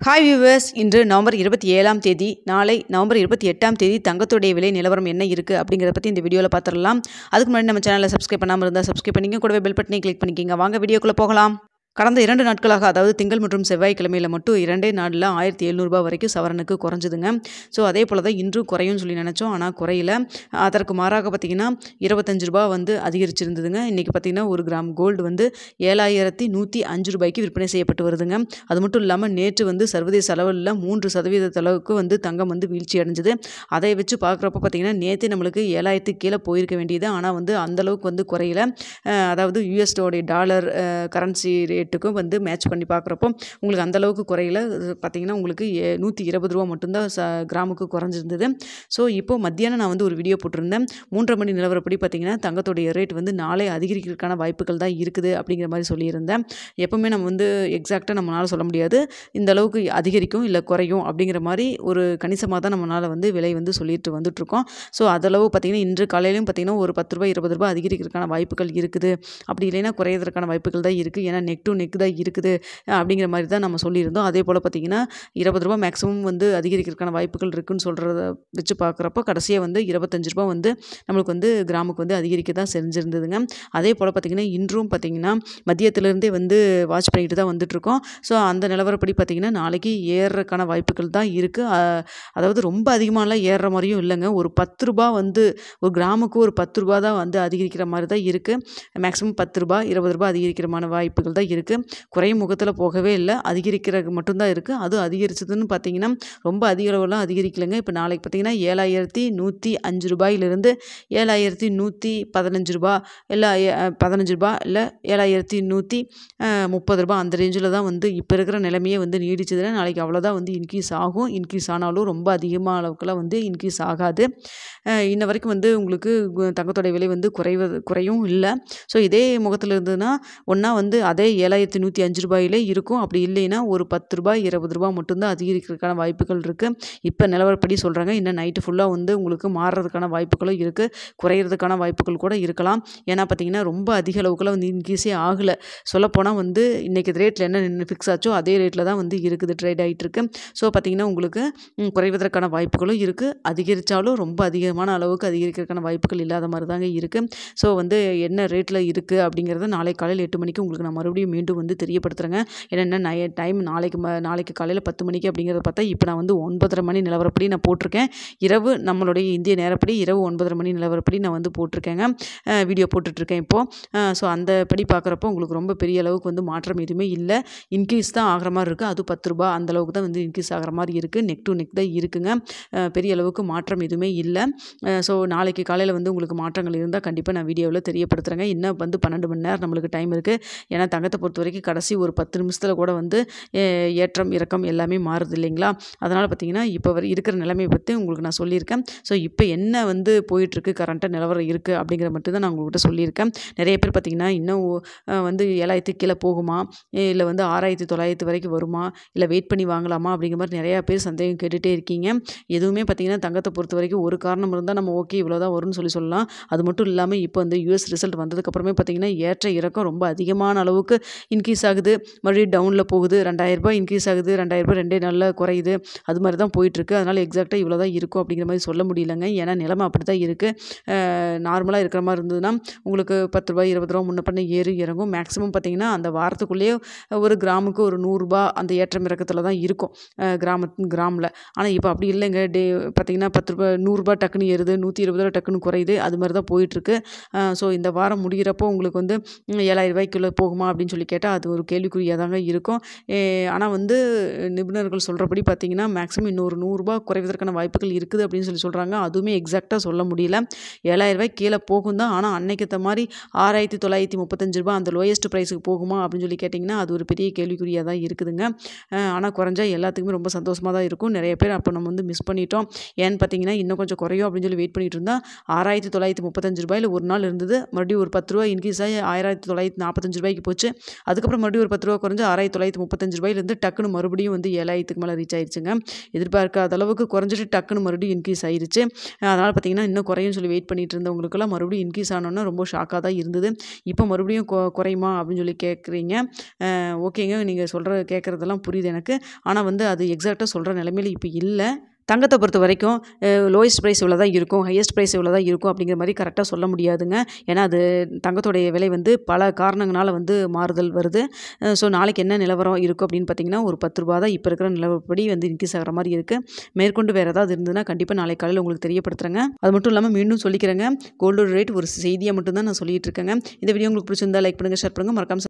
Hi viewers, இன்று November 27ஆம் தேதி. நாளை நவம்பர் 28ஆம் தேதி தங்கத்துடைய விலை நிலவரம் என்ன இருக்குது அப்படிங்கிறத பற்றி இந்த வீடியோவில் பார்த்துடலாம். அதுக்கு முன்னாடி நம்ம சேனலை சப்ஸ்கிரைப் பண்ணாமல் இருந்தால் சப்ஸ்கிரைப் பண்ணிங்க, கூடவே பெல் பட்டனை கிளிக் பண்ணிக்கிங்க. வாங்க வீடியோக்குள்ளே போகலாம். கடந்த 2 நாட்களாக, அதாவது திங்கள் மற்றும் செவ்வாய்க்கிழமையில் மட்டும் 2 நாளில் 1700 ரூபாய் வரைக்கும் சவரனுக்கு குறைஞ்சிதுங்க. ஸோ அதே போல் தான் இன்றும் குறையும்னு சொல்லி நினச்சோம், ஆனால் குறையில. அதற்கு மாறாக பார்த்திங்கன்னா 25 ரூபாய் அதிகரிச்சிருந்ததுங்க. இன்றைக்கி பார்த்திங்கன்னா 1 கிராம் கோல்டு 7105 ரூபாய்க்கு விற்பனை செய்யப்பட்டு வருதுங்க. அது மட்டும் இல்லாமல் நேற்று சர்வதேச அளவில் 3% அளவுக்கு தங்கம் வீழ்ச்சி அடைஞ்சது. அதை வச்சு பார்க்குறப்ப பார்த்திங்கன்னா நேற்று நம்மளுக்கு 7000 கீழே போயிருக்க வேண்டியது, ஆனால் அந்தளவுக்கு குறையில. அதாவது யூஎஸ்டோடைய டாலர் கரன்சி ரேட்டுக்கும் மேட்ச் பண்ணி பார்க்குறப்போ உங்களுக்கு அந்தளவுக்கு குறையில. பார்த்திங்கன்னா உங்களுக்கு 120 ரூபா மட்டும்தான் கிராமுக்கு குறைஞ்சிருந்தது. ஸோ இப்போது மத்தியானம் நான் ஒரு வீடியோ போட்டிருந்தேன். 3:30 மணி நிலவரப்படி பார்த்திங்கன்னா தங்கத்துடைய ரேட் நாளை அதிகரிக்கிறதுக்கான வாய்ப்புகள் தான் இருக்குது அப்படிங்கிற மாதிரி சொல்லியிருந்தேன். எப்போவுமே நம்ம எக்ஸாக்டாக நம்மளால் சொல்ல முடியாது, இந்த அளவுக்கு அதிகரிக்கும் இல்லை குறையும் அப்படிங்கிற மாதிரி ஒரு கணிசமாக தான் நம்மளால் விலை சொல்லிட்டு வந்துட்டுருக்கோம். ஸோ அதளவு பார்த்திங்கன்னா இன்று காலையிலையும் பார்த்திங்கன்னா ஒரு 10 ரூபாய் 20 ரூபாய் அதிகரிக்கிறதுக்கான வாய்ப்புகள் இருக்குது. அப்படி இல்லைன்னா குறையிறதுக்கான வாய்ப்புகள் தான் இருக்குது. ஏன்னா நெக் டு நெக் தான் இருக்குது அப்படிங்கிற மாதிரி தான் நம்ம சொல்லியிருந்தோம். அதே போல் பார்த்திங்கன்னா 20 ரூபாய் மேக்ஸிமம் அதிகரிக்கிறதுக்கான வாய்ப்புகள் இருக்குதுன்னு சொல்கிறத வச்சு பார்க்குறப்போ கடைசியாக 25 ரூபாய் நம்மளுக்கு கிராமுக்கு அதிகரிக்க தான் செஞ்சுருந்ததுங்க. அதே போல் பார்த்திங்கன்னா இன்றும் பார்த்திங்கன்னா மதியத்திலேருந்தே வாட்ச் பண்ணிட்டு தான் வந்துட்டுருக்கோம். ஸோ அந்த நிலவரப்படி பார்த்திங்கன்னா நாளைக்கு ஏறுறதுக்கான வாய்ப்புகள் தான் இருக்குது. அதாவது ரொம்ப அதிகமாகலாம் ஏறுற மாதிரியும் இல்லைங்க. ஒரு 10 ரூபாய் ஒரு கிராமுக்கு ஒரு 10 ரூபாய் தான் அதிகரிக்கிற மாதிரி தான் இருக்குது. மேக்ஸிமம் 10 ரூபாய் 20 ரூபாய் அதிகரிக்கிறமான வாய்ப்புகள் தான் இருக்குது. குறையும் முகத்தில் போகவே இல்லை, அதிகரிக்கிறது மட்டும்தான் இருக்குது. அதுவும் அதிகரிச்சதுன்னு பார்த்திங்கன்னா ரொம்ப அதிக அளவுலாம் அதிகரிக்கலைங்க. இப்போ நாளைக்கு பார்த்திங்கன்னா 7105 ரூபாயிலிருந்து 7115 ரூபாய் இல்லை 15 ரூபாய் இல்லை 7130 ரூபாய் அந்த ரேஞ்சில் தான் இப்போ இருக்கிற நிலைமையே நீடிச்சதுன்னா நாளைக்கு அவ்வளோதான் இன்க்ரீஸ் ஆகும். இன்க்ரீஸ் ஆனாலும் ரொம்ப அதிகமாக அளவுக்குலாம் இன்க்ரீஸ் ஆகாது. இன்ன வரைக்கும் உங்களுக்கு தங்கத்தோடைய விலை குறையும் இல்லை. ஸோ இதே முகத்தில் இருந்ததுன்னா ஒன்றா அதே 7105 ரூபாயிலே இருக்கும். அப்படி இல்லைன்னா ஒரு 10 ரூபாய் 20 ரூபாய் மட்டும்தான் அதிகரிக்கிறதுக்கான வாய்ப்புகள் இருக்குது. இப்போ நிலவரப்படி சொல்கிறாங்க. இன்னும் நைட்டு ஃபுல்லாக உங்களுக்கு மாறுறதுக்கான வாய்ப்புகளும் இருக்குது, குறையிறதுக்கான வாய்ப்புகள் கூட இருக்கலாம். ஏன்னா பார்த்திங்கன்னா ரொம்ப அதிக அளவுக்குலாம் இன்க்ரீஸே ஆகலை. சொல்லப்போனால் இன்றைக்கி ரேட்டில் என்ன ஃபிக்ஸ் ஆச்சோ அதே ரேட்டில் தான் இருக்குது ட்ரேட் ஆகிட்டுருக்கு. ஸோ பார்த்திங்கன்னா உங்களுக்கு குறைவதற்கான வாய்ப்புகளும் இருக்குது. அதிகரித்தாலும் ரொம்ப அதிகமான அளவுக்கு அதிகரிக்கிறதுக்கான வாய்ப்புகள் இல்லாத மாதிரி தாங்க இருக்குது. ஸோ என்ன ரேட்டில் இருக்குது அப்படிங்கிறத நாளை காலையில் 8 மணிக்கு உங்களுக்கு நான் மறுபடியும் மீண்டும் தெரியப்படுத்துகிறேங்க. ஏன்னா டைம் நாளைக்கு காலையில் 10 மணிக்கு அப்படிங்கிறத பார்த்தா இப்போ நான் 9:30 மணி நிலவரப்படி நான் போட்டிருக்கேன். இரவு நம்மளுடைய இந்திய நேரப்படி இரவு 9:30 மணி நிலவரப்படி நான் போட்டிருக்கேங்க, வீடியோ போட்டுட்ருக்கேன் இப்போது. ஸோ அந்த படி பார்க்குறப்போ உங்களுக்கு ரொம்ப பெரிய அளவுக்கு மாற்றம் எதுவுமே இல்லை. இன்க்ரீஸ் தான் ஆகிற மாதிரி இருக்குது. அது 10 ரூபாய் அந்த அளவுக்கு தான் இன்க்ரீஸ் ஆகிற மாதிரி இருக்குது. நெக் டு நெக் தான் இருக்குங்க. பெரிய அளவுக்கு மாற்றம் எதுவுமே இல்லை. ஸோ நாளைக்கு காலையில் உங்களுக்கு மாற்றங்கள் இருந்தால் கண்டிப்பாக நான் வீடியோவில் தெரியப்படுத்துகிறேங்க. இன்னும் 12 மணி நேரம் நம்மளுக்கு டைம் இருக்குது. ஏன்னா தங்கத்தை பொறுத்த வரைக்கும் கடைசி ஒரு 10 நிமிஷத்தில் கூட ஏற்றம் இறக்கம் எல்லாமே மாறுது இல்லைங்களா. அதனால் பார்த்திங்கன்னா இப்போ இருக்கிற நிலைமையை பற்றி உங்களுக்கு நான் சொல்லியிருக்கேன். ஸோ இப்போ என்ன போயிட்டுருக்கு கரண்ட்டாக நிலவரம் இருக்குது அப்படிங்கிற மட்டும் தான் நான் உங்கள்கிட்ட சொல்லியிருக்கேன். நிறைய பேர் பார்த்திங்கன்னா இன்னும் 7000 கீழே போகுமா, இல்லை 6900 வரைக்கும் வருமா, இல்லை வெயிட் பண்ணி வாங்கலாமா அப்படிங்கிற மாதிரி நிறையா பேர் சந்தேகம் கேட்டுகிட்டே இருக்கீங்க. எதுவுமே பார்த்திங்கன்னா தங்கத்தை பொறுத்த வரைக்கும் ஒரு காரணம் இருந்தால் நம்ம ஓகே இவ்வளோ தான் வரும்னு சொல்லலாம். அது மட்டும் இல்லாமல் இப்போ யூஎஸ் ரிசல்ட் வந்ததுக்கப்புறமே பார்த்திங்கன்னா ஏற்ற இறக்கம் ரொம்ப அதிகமான அளவுக்கு இன்க்ரீஸ் ஆகுது, மறுபடியும் டவுனில் போகுது. 2000 ரூபாய் இன்க்ரீஸ் ஆகுது, 2000 ரூபாய் 2 நாளில் குறையுது. அது மாதிரி தான் போயிட்டுருக்கு. அதனால் எக்ஸாக்டாக இவ்வளோ தான் இருக்கும் அப்படிங்கிற மாதிரி சொல்ல முடியலங்க. ஏன்னா நிலைமை அப்படி தான் இருக்குது. நார்மலாக இருக்கிற மாதிரி இருந்ததுன்னா உங்களுக்கு 10 ரூபாய் 20 ரூபா முன்ன பண்ண ஏறி இறங்கும். மேக்ஸிமம் பார்த்திங்கன்னா அந்த வாரத்துக்குள்ளேயே ஒரு கிராமுக்கு ஒரு 100 ரூபாய் அந்த ஏற்றம் இறக்கத்தில் தான் இருக்கும் கிராமில். ஆனால் இப்போ அப்படி இல்லைங்க. பார்த்திங்கன்னா 10 ரூபாய் 100 ரூபாய் டக்குன்னு ஏறுது, 120 ரூபா டக்குன்னு குறையுது. அது மாதிரி தான் போயிட்டுருக்கு. ஸோ இந்த வாரம் முடிகிறப்போ உங்களுக்கு 7000 ரூபாய்க்குள்ளே போகுமா அப்படின்னு சொல்லி கேட்டால் அது ஒரு கேள்விக்குறியாக தாங்க இருக்கும். ஆனால் நிபுணர்கள் சொல்கிறபடி பார்த்திங்கன்னா மேக்ஸிமம் இன்னொரு 100 ரூபாய் குறைவதற்கான வாய்ப்புகள் இருக்குது அப்படின்னு சொல்கிறாங்க. அதுவுமே எக்ஸாக்டாக சொல்ல முடியல. 7000 ரூபாய் கீழே போகும் தான். ஆனால் அன்னைக்கு மாதிரி 6935 ரூபாய் அந்த லோயஸ்ட் ப்ரைஸுக்கு போகுமா அப்படின்னு சொல்லி கேட்டிங்கன்னா அது ஒரு பெரிய கேள்விக்குறியாக தான் இருக்குதுங்க. ஆனால் குறைஞ்சா எல்லாத்துக்குமே ரொம்ப சந்தோஷமாக தான் இருக்கும். நிறைய பேர் அப்போ நம்ம மிஸ் பண்ணிட்டோம். ஏன்னு பார்த்திங்கன்னா இன்னும் கொஞ்சம் குறையும் அப்படின்னு சொல்லி வெயிட் பண்ணிட்டு இருந்தால் 6935 ரூபாயில் ஒரு நாள் இருந்தது. மறுபடியும் ஒரு 10 ரூபாய் இன்க்ரீஸ் ஆகி 1945 ரூபாய்க்கு போச்சு. அதுக்கப்புறம் மறுபடியும் ஒரு 10 ரூபா குறைஞ்சு ரூ. 6,935 டக்குன்னு மறுபடியும் வந்து 7,000க்கு மேலே ரீச் ஆயிருச்சுங்க. எதிர்பார்க்காத அளவுக்கு குறைஞ்சிட்டு டக்குன்னு மறுபடியும் இன்க்ரீஸ் ஆயிருச்சு. அதனால் பார்த்தீங்கன்னா இன்னும் குறையும்னு சொல்லி வெயிட் பண்ணிட்டு இருந்தவங்களுக்கெல்லாம் மறுபடியும் இன்க்ரீஸ் ஆனோன்னா ரொம்ப ஷாக்காக தான் இருந்தது. இப்போ மறுபடியும் குறையுமா அப்படின்னு சொல்லி கேட்குறீங்க. ஓகேங்க, நீங்கள் கேட்குறதெல்லாம் புரியுது எனக்கு. ஆனால் வந்து அது எக்ஸாக்டாக சொல்கிற நிலைமையில இப்போ இல்லை. தங்கத்தை பொறுத்த வரைக்கும் லோயஸ்ட் ப்ரைஸ் இவ்வளோ தான் இருக்கும், ஹையஸ்ட் ப்ரைஸ் இவ்வளோ தான் இருக்கும் அப்படிங்கிற மாதிரி கரெக்டாக சொல்ல முடியாதுங்க. ஏன்னா அது தங்கத்தோடைய விலை வந்து பல காரணங்களால் வந்து மாறுதல் வருது. ஸோ நாளைக்கு என்ன நிலவரம் இருக்கும் அப்படின்னு பார்த்தீங்கன்னா ஒரு ரூ. 10 தான் இப்போ இருக்கிற நிலவரப்படி வந்து இன்க்ரீஸ் ஆகிற மாதிரி இருக்குது. மேற்கொண்டு வேறு ஏதாவது இருந்ததுன்னா கண்டிப்பாக நாளைக்கு காலையில் உங்களுக்கு தெரியப்படுத்துகிறேங்க. அது மட்டும் இல்லாமல் மீண்டும் சொல்லிக்கிறேங்க, கோல்டோட ரேட் ஒரு செய்தியாக மட்டும்தான் நான் சொல்லிட்டு இருக்கேங்க. இந்த வீடியோ உங்களுக்கு பிடிச்சிருந்தா லைக் பண்ணுங்கள், ஷேர் பண்ணுங்கள், மறக்காம